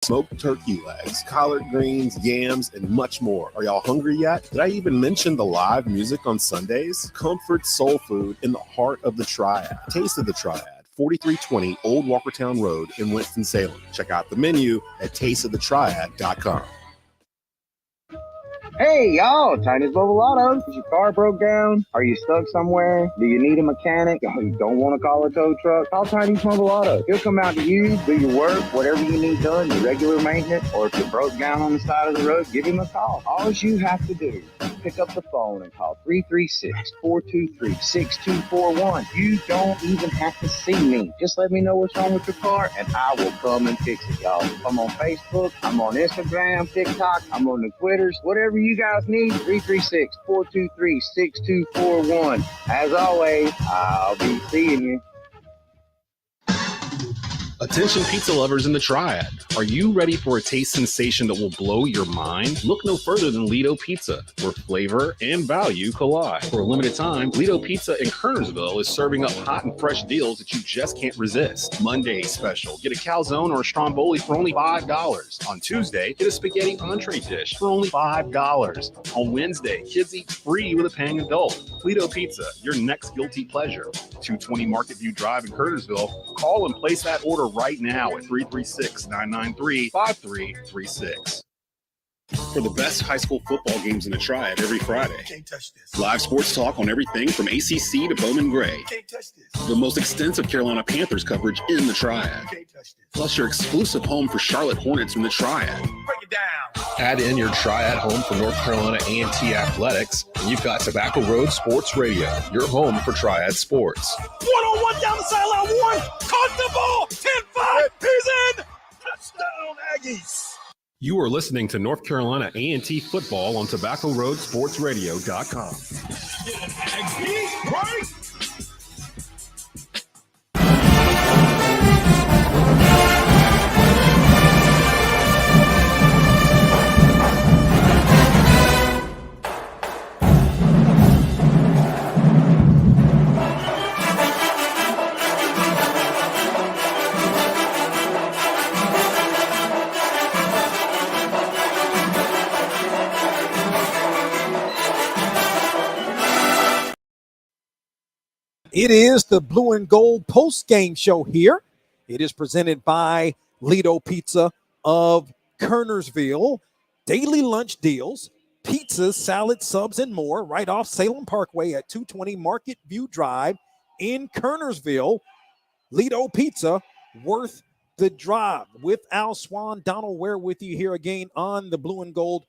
Smoked turkey legs, collard greens, yams, and much more. Are y'all hungry yet? Did I even mention the live music on Sundays? Comfort soul food in the heart of the Triad. Taste of the Triad. 4320 Old Walkertown Road in Winston-Salem. Check out the menu at tasteofthetriad.com. Hey, y'all, Tiny's Mobile Auto. Is your car broke down? Are you stuck somewhere? Do you need a mechanic? You don't want to call a tow truck? Call Tiny's Mobile Auto. He'll come out to you, do your work, whatever you need done, your regular maintenance, or if you're broke down on the side of the road, give him a call. All you have to do is pick up the phone and call 336-423-6241. You don't even have to see me. Just let me know what's wrong with your car, and I will come and fix it, y'all. I'm on Facebook, I'm on Instagram, TikTok, I'm on the Twitters, whatever you guys need, 336-423-6241. As always, I'll be seeing you. Attention pizza lovers in the Triad. Are you ready for a taste sensation that will blow your mind? Look no further than Lido Pizza, where flavor and value collide. For a limited time, Lido Pizza in Kernersville is serving up hot and fresh deals that you just can't resist. Monday special, get a calzone or a stromboli for only $5. On Tuesday, get a spaghetti entree dish for only $5. On Wednesday, kids eat free with a paying adult. Lido Pizza, your next guilty pleasure. 220 Market View Drive in Kernersville. Call and place that order right now at 336-993-5336. For the best high school football games in the Triad every Friday. Can't touch this. Live sports talk on everything from ACC to Bowman Gray. Can't touch this. The most extensive Carolina Panthers coverage in the Triad. Can't touch this. Plus your exclusive home for Charlotte Hornets from the Triad. Break it down. Add in your Triad home for North Carolina A&T Athletics, and you've got Tobacco Road Sports Radio, your home for Triad sports. One-on-one down the sideline. One. Caught the ball. 10-5. He's in. Touchdown, Aggies. You are listening to North Carolina A&T football on TobaccoRoadSportsRadio.com. Aggies, right? It is the Blue and Gold post-game show here. It is presented by Lido Pizza of Kernersville. Daily lunch deals, pizzas, salads, subs, and more right off Salem Parkway at 220 Market View Drive in Kernersville. Lido Pizza, worth the drive. With Al Swann, Donal Ware with you here again on the Blue and Gold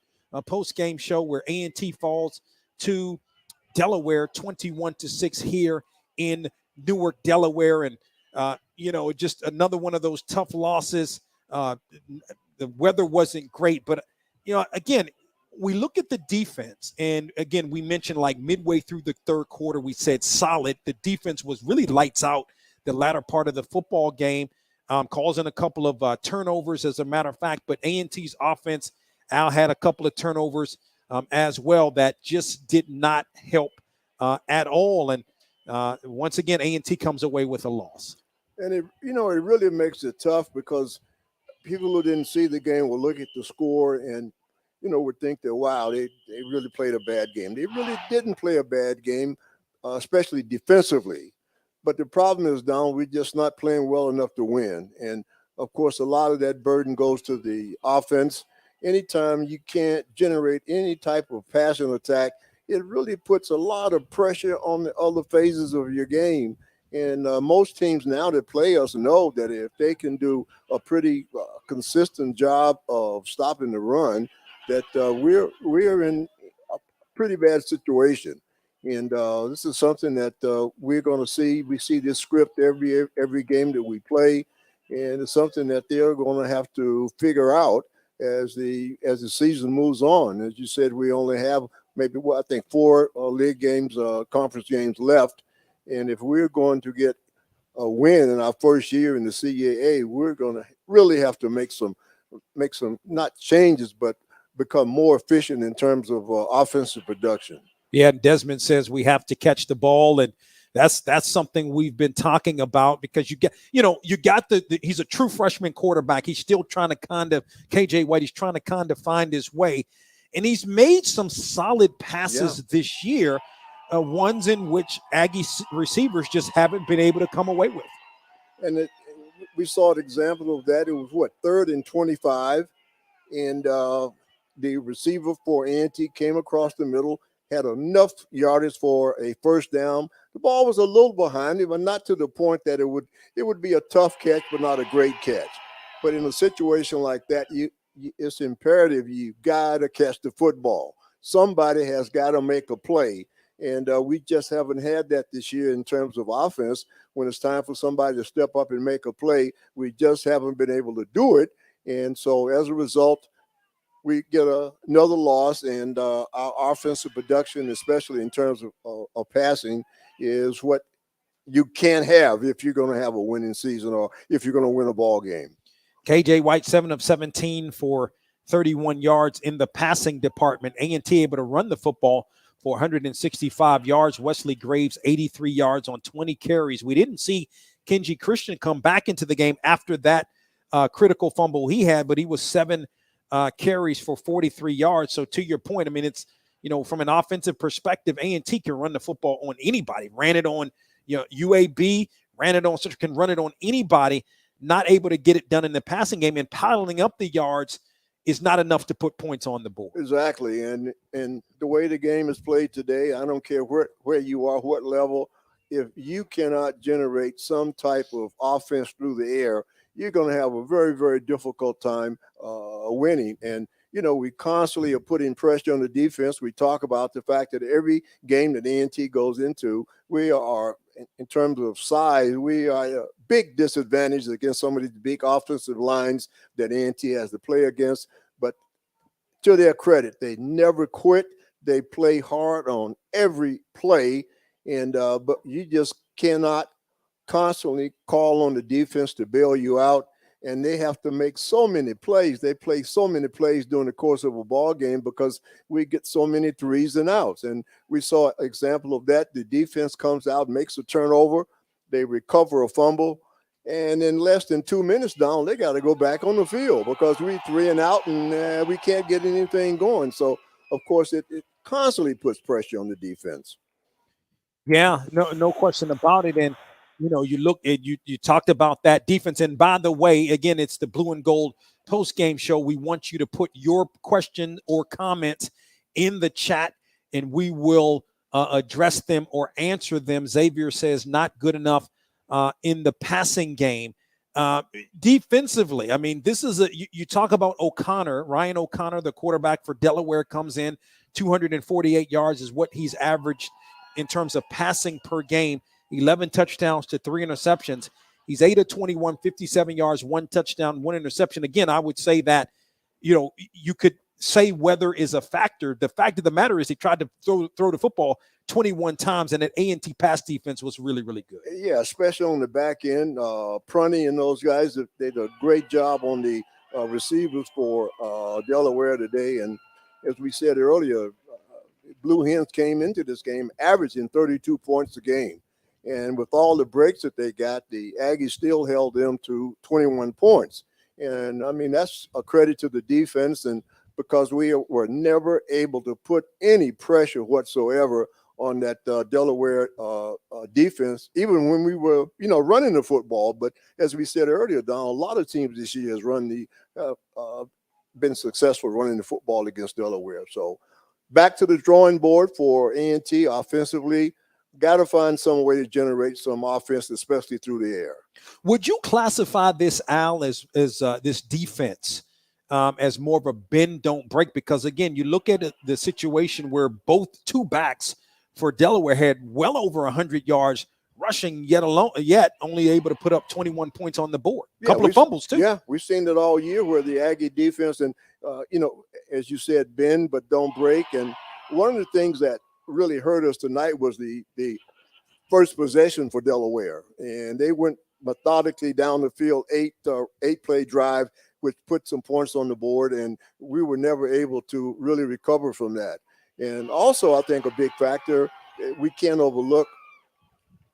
post-game show where A&T falls to Delaware 21-6 here in Newark, Delaware. And, just another one of those tough losses. The weather wasn't great. But, again, we look at the defense. And, again, we mentioned like midway through the third quarter, we said solid. The defense was really lights out the latter part of the football game, causing a couple of turnovers, as a matter of fact. But A&T's offense, Al had a couple of turnovers as well that just did not help at all. And once again, A&T comes away with a loss. And it really makes it tough because people who didn't see the game will look at the score and, would think that, wow, they really played a bad game. They really didn't play a bad game, especially defensively. But the problem is, Don, we're just not playing well enough to win. And, of course, a lot of that burden goes to the offense. Anytime you can't generate any type of passing attack, it really puts a lot of pressure on the other phases of your game. And most teams now that play us know that if they can do a pretty consistent job of stopping the run, that we're in a pretty bad situation. And this is something that we're going to see. We see this script every game that we play, and it's something that they're going to have to figure out as the season moves on. As you said, we only have maybe, I think 4 league games, conference games left. And if we're going to get a win in our first year in the CAA, we're going to really have to make some not changes, but become more efficient in terms of offensive production. Yeah, and Desmond says we have to catch the ball. And That's something we've been talking about, because you got the he's a true freshman quarterback. He's still trying to KJ White, he's trying to find his way. And he's made some solid passes this year, ones in which Aggie receivers just haven't been able to come away with. And we saw an example of that. It was 3rd and 25, and the receiver for A&T came across the middle, had enough yardage for a first down. The ball was a little behind him, but not to the point that it would be a tough catch, but not a great catch. But in a situation like that, it's imperative you got to catch the football. Somebody has got to make a play. And we just haven't had that this year in terms of offense. When it's time for somebody to step up and make a play, we just haven't been able to do it. And so as a result, we get another loss, and our offensive production, especially in terms of passing, is what you can't have if you're going to have a winning season or if you're going to win a ball game. KJ White, 7 of 17 for 31 yards in the passing department. A&T able to run the football for 165 yards. Wesley Graves, 83 yards on 20 carries. We didn't see Kenji Christian come back into the game after that critical fumble he had, but he was 7 carries for 43 yards. So to your point, I mean, it's, from an offensive perspective, A&T can run the football on anybody. Ran it on, UAB, can run it on anybody. Not able to get it done in the passing game, and piling up the yards is not enough to put points on the board. Exactly. And the way the game is played today, I don't care where you are, what level, if you cannot generate some type of offense through the air, you're going to have a very, very difficult time winning. And, we constantly are putting pressure on the defense. We talk about the fact that every game that A&T goes into, we are, in terms of size, we are a big disadvantage against some of these big offensive lines that A&T has to play against. But to their credit, they never quit. They play hard on every play. And but you just cannot constantly call on the defense to bail you out. And they have to make so many plays. They play so many plays during the course of a ball game because we get so many threes and outs. And we saw an example of that. The defense comes out, makes a turnover. They recover a fumble. And in less than 2 minutes down, they got to go back on the field because we 3 and out and we can't get anything going. So, of course, it constantly puts pressure on the defense. Yeah, no question about it. And, you look at you talked about that defense. And by the way, again, it's the Blue and Gold post-game show. We want you to put your question or comments in the chat, and we will address them or answer them. Xavier says not good enough in the passing game. Defensively, I mean, this is you talk about O'Connor, Ryan O'Connor, the quarterback for Delaware, comes in 248 yards is what he's averaged in terms of passing per game. 11 touchdowns to 3 interceptions. He's 8 of 21, 57 yards, 1 touchdown, 1 interception. Again, I would say that, you could say weather is a factor. The fact of the matter is he tried to throw the football 21 times, and that A&T pass defense was really, really good. Yeah, especially on the back end. Prunty and those guys, they did a great job on the receivers for Delaware today. And as we said earlier, Blue Hens came into this game averaging 32 points a game. And with all the breaks that they got, the Aggies still held them to 21 points. And, I mean, that's a credit to the defense, and because we were never able to put any pressure whatsoever on that Delaware defense, even when we were, running the football. But as we said earlier, Donal, a lot of teams this year has been successful running the football against Delaware. So back to the drawing board for A&T offensively. Got to find some way to generate some offense, especially through the air. Would you classify this, Al, as this defense as more of a bend, don't break? Because, again, you look at the situation where both two backs for Delaware had well over 100 yards rushing, yet only able to put up 21 points on the board. A couple of fumbles, too. Yeah, we've seen it all year where the Aggie defense and, as you said, bend but don't break. And one of the things that really hurt us tonight was the first possession for Delaware, and they went methodically down the field, eight play drive, which put some points on the board, and we were never able to really recover from that. And also, I think a big factor we can't overlook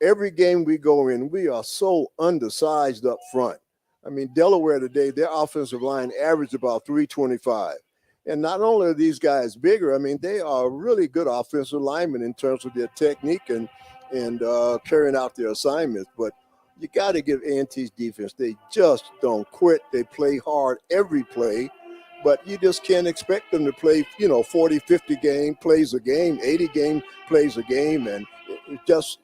every game we go in, we are so undersized up front. I mean, Delaware today, their offensive line averaged about 325. And not only are these guys bigger, I mean, they are really good offensive linemen in terms of their technique and carrying out their assignments. But you got to give A&T's defense, they just don't quit. They play hard every play, but you just can't expect them to play, 40, 50 plays a game, 80 plays a game, and you just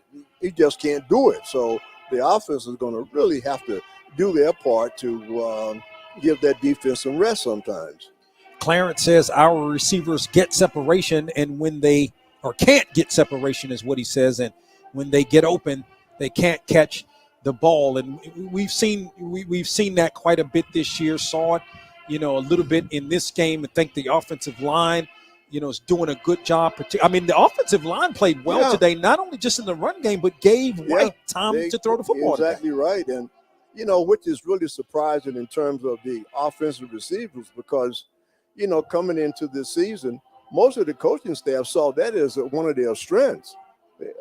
can't do it. So the offense is going to really have to do their part to give that defense some rest sometimes. Clarence says our receivers get separation, and when they can't get separation is what he says, and when they get open, they can't catch the ball. And we've seen that quite a bit this year. Saw it, a little bit in this game. I think the offensive line, is doing a good job. I mean, the offensive line played well today, not only just in the run game, but gave White time to throw the football. Exactly right. And, which is really surprising in terms of the offensive receivers because, coming into this season, most of the coaching staff saw that as one of their strengths.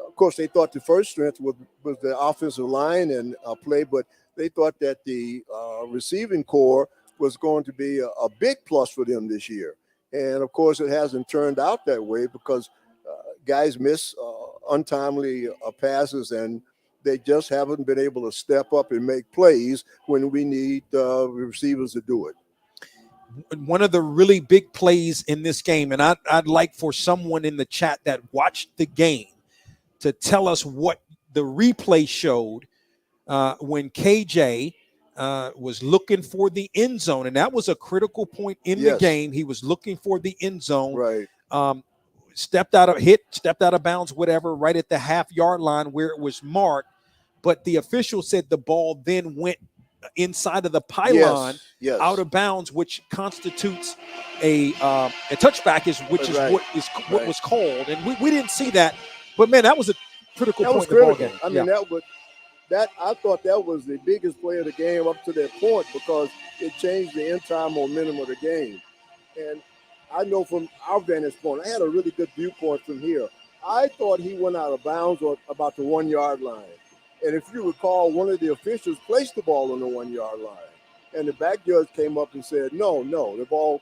Of course, they thought the first strength was the offensive line and play, but they thought that the receiving core was going to be a big plus for them this year. And, of course, it hasn't turned out that way because guys miss untimely passes, and they just haven't been able to step up and make plays when we need receivers to do it. One of the really big plays in this game, and I'd like for someone in the chat that watched the game to tell us what the replay showed when KJ was looking for the end zone, and that was a critical point in the game. He was looking for the end zone. Right. Stepped out of bounds, whatever, right at the half-yard line where it was marked. But the official said the ball then went inside of the pylon, out of bounds, which constitutes a touchback, which is what was called. And we didn't see that, but man, that was a critical point in the ball game. I mean, I thought that was the biggest play of the game up to that point because it changed the entire momentum of the game. And I know from our vantage point, I had a really good viewpoint from here. I thought he went out of bounds on about the 1 yard line. And if you recall, one of the officials placed the ball on the 1 yard line. And the back judge came up and said, no, the ball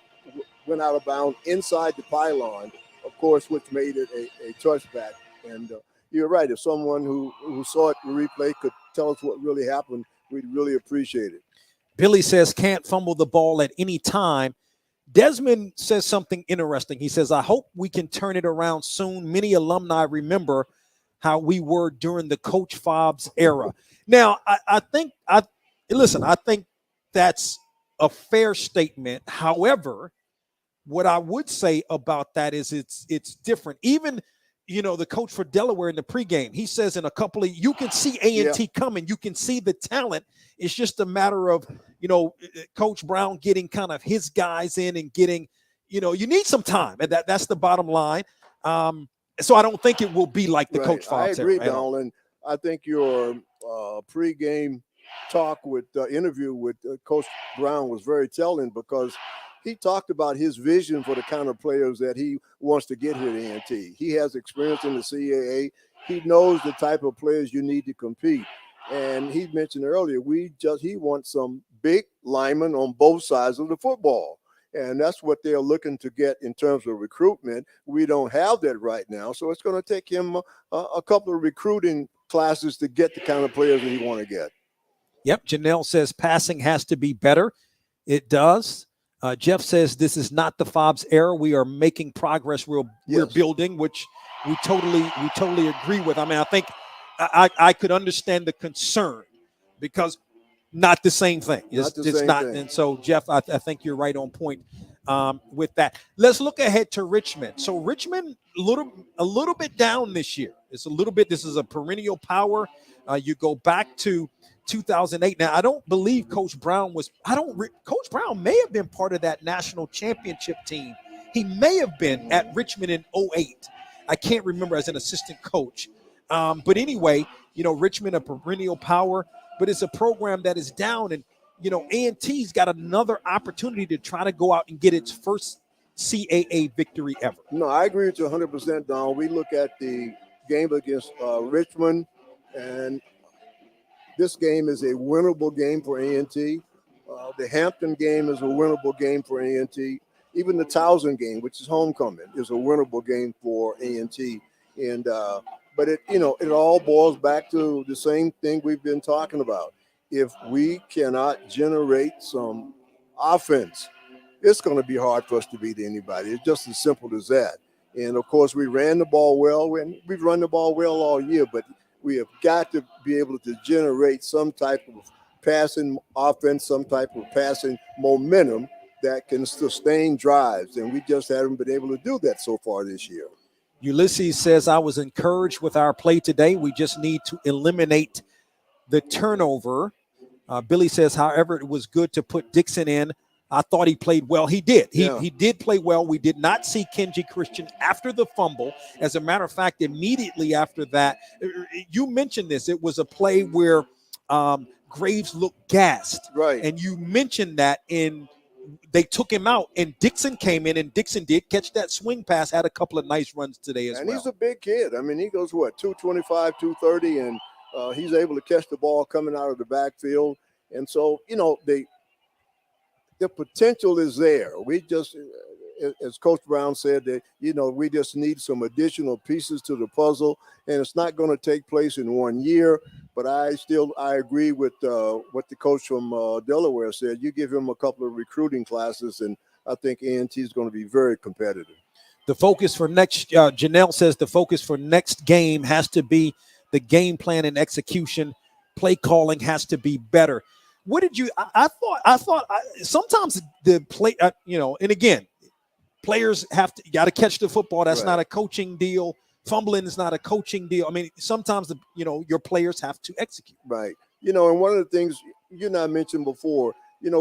went out of bounds inside the pylon, of course, which made it a touchback. And you're right. If someone who saw it in the replay could tell us what really happened, we'd really appreciate it. Billy says can't fumble the ball at any time. Desmond says something interesting. He says, I hope we can turn it around soon. Many alumni remember how we were during the Coach Fobbs era. Now, I think that's a fair statement. However, what I would say about that is it's different. Even, the coach for Delaware in the pregame, he says in a couple of, you can see A&T coming. You can see the talent. It's just a matter of, Coach Brown getting kind of his guys in and getting, you need some time. And that's the bottom line. So I don't think it will be like the Coach Fobbs. I agree, Donal. And I think your pregame talk with interview with Coach Brown was very telling because he talked about his vision for the kind of players that he wants to get here at A&T. He has experience in the CAA. He knows the type of players you need to compete. And he mentioned earlier, he wants some big linemen on both sides of the football. And that's what they're looking to get in terms of recruitment. We don't have that right now. So it's going to take him a couple of recruiting classes to get the kind of players that he want to get. Yep. Janelle says passing has to be better. It does. Jeff says this is not the Fobbs era. We are making progress. We're building, which we totally agree with. I mean, I think I could understand the concern because not the same thing. It's not. And so, Jeff, I think you're right on point with that. Let's look ahead to Richmond. So Richmond, a little bit down this year. It's a little bit. This is a perennial power. You go back to 2008. Now, I don't believe Coach Brown Coach Brown may have been part of that national championship team. He may have been at Richmond in 2008. I can't remember as an assistant coach. But anyway, Richmond, a perennial power, but it's a program that is down. And, A&T's got another opportunity to try to go out and get its first CAA victory ever. No, I agree with you 100%, Don. We look at the game against Richmond, And this game is a winnable game for A&T. The Hampton game is a winnable game for A&T. Even the Towson game, which is homecoming, is a winnable game for A&T. And but it all boils back to the same thing we've been talking about. If we cannot generate some offense, it's going to be hard for us to beat anybody. It's just as simple as that. And of course, we ran the ball well, and we've run the ball well all year, but we have got to be able to generate some type of passing offense, some type of passing momentum that can sustain drives. And we just haven't been able to do that so far this year. Ulysses says, I was encouraged with our play today. We just need to eliminate the turnover. Billy says, however, it was good to put Dixon in. I thought he played well. He did. He did play well. We did not see Kenji Christian after the fumble. As a matter of fact, immediately after that, you mentioned this. It was a play where Graves looked gassed. Right. And you mentioned that they took him out, and Dixon came in, and Dixon did catch that swing pass, had a couple of nice runs today as well. And he's a big kid. I mean, he goes, 225, 230, and he's able to catch the ball coming out of the backfield. And so, the potential is there. We just, as Coach Brown said, that, we just need some additional pieces to the puzzle, and it's not going to take place in 1 year. But I agree with what the coach from Delaware said. You give him a couple of recruiting classes, and I think A&T is going to be very competitive. The focus for next, Janelle says the focus for next game has to be the game plan and execution. Play calling has to be better. What did you? I thought sometimes the play, and again, players got to catch the football. That's not a coaching deal. Fumbling is not a coaching deal. I mean, sometimes your players have to execute. Right. And one of the things you and I mentioned before,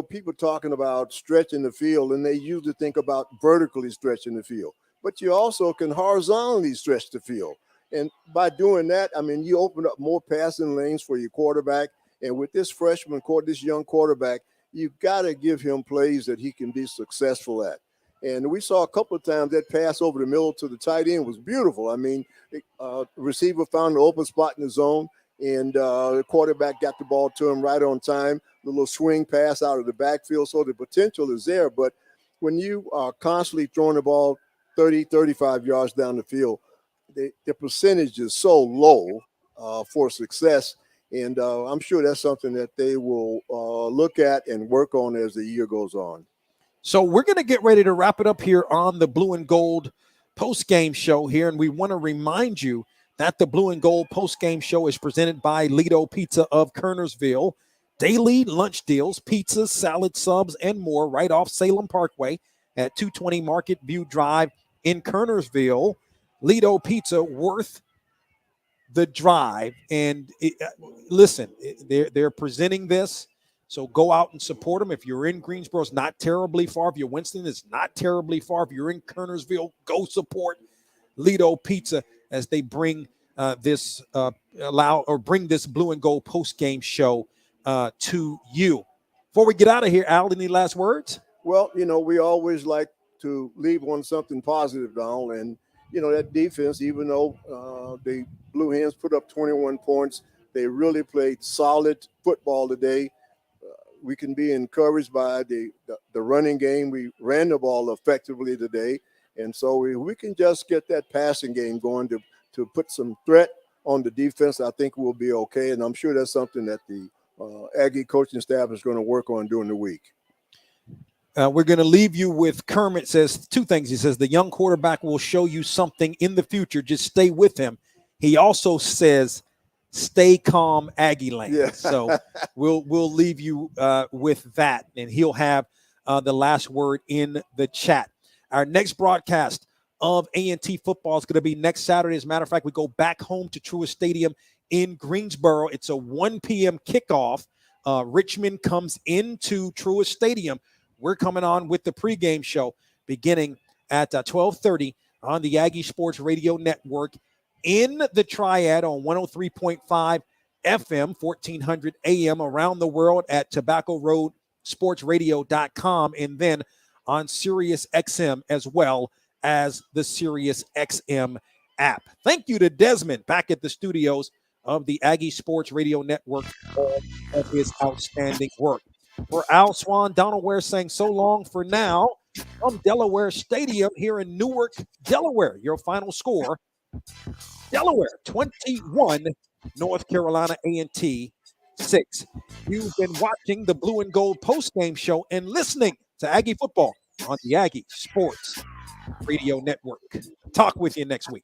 people talking about stretching the field, and they usually think about vertically stretching the field, but you also can horizontally stretch the field. And by doing that, I mean, you open up more passing lanes for your quarterback. And with this this young quarterback, you've got to give him plays that he can be successful at. And we saw a couple of times that pass over the middle to the tight end was beautiful. I mean, the receiver found an open spot in the zone, and the quarterback got the ball to him right on time, the little swing pass out of the backfield. So the potential is there. But when you are constantly throwing the ball 30, 35 yards down the field, the percentage is so low for success. And I'm sure that's something that they will look at and work on as the year goes on. So we're going to get ready to wrap it up here on the Blue and Gold post-game show here. And we want to remind you that the Blue and Gold post-game show is presented by Lido Pizza of Kernersville. Daily lunch deals, pizzas, salad subs, and more right off Salem Parkway at 220 Market View Drive in Kernersville. Lido Pizza, worth the drive. And listen, they're presenting this. So go out and support them. If you're in Greensboro, it's not terribly far. If you're Winston, it's not terribly far. If you're in Kernersville, go support Lido Pizza as they bring this Blue and Gold post-game show to you. Before we get out of here, Al, any last words? Well, we always like to leave on something positive, Donal. And, that defense, even though the Blue Hens put up 21 points, they really played solid football today. We can be encouraged by the running game. We ran the ball effectively today. And so we can just get that passing game going to put some threat on the defense. I think we'll be okay. And I'm sure that's something that the Aggie coaching staff is going to work on during the week. We're going to leave you with Kermit says two things. He says the young quarterback will show you something in the future. Just stay with him. He also says, stay calm, Aggie Land. Yeah. So we'll leave you with that, and he'll have the last word in the chat. Our next broadcast of A&T football is going to be next Saturday. As a matter of fact, we go back home to Truist Stadium in Greensboro. It's a 1 p.m. kickoff. Richmond comes into Truist Stadium. We're coming on with the pregame show beginning at 12:30 on the Aggie Sports Radio Network in the Triad on 103.5 FM, 1400 AM around the world at TobaccoRoadSportsRadio.com, and then on Sirius XM as well as the Sirius XM app. Thank you to Desmond back at the studios of the Aggie Sports Radio Network for all of his outstanding work. For Al Swann, Donal Ware saying so long for now from Delaware Stadium here in Newark, Delaware. Your final score, Delaware 21, North Carolina A&T 6. You've been watching the Blue and Gold postgame show and listening to Aggie football on the Aggie Sports Radio Network. Talk with you next week.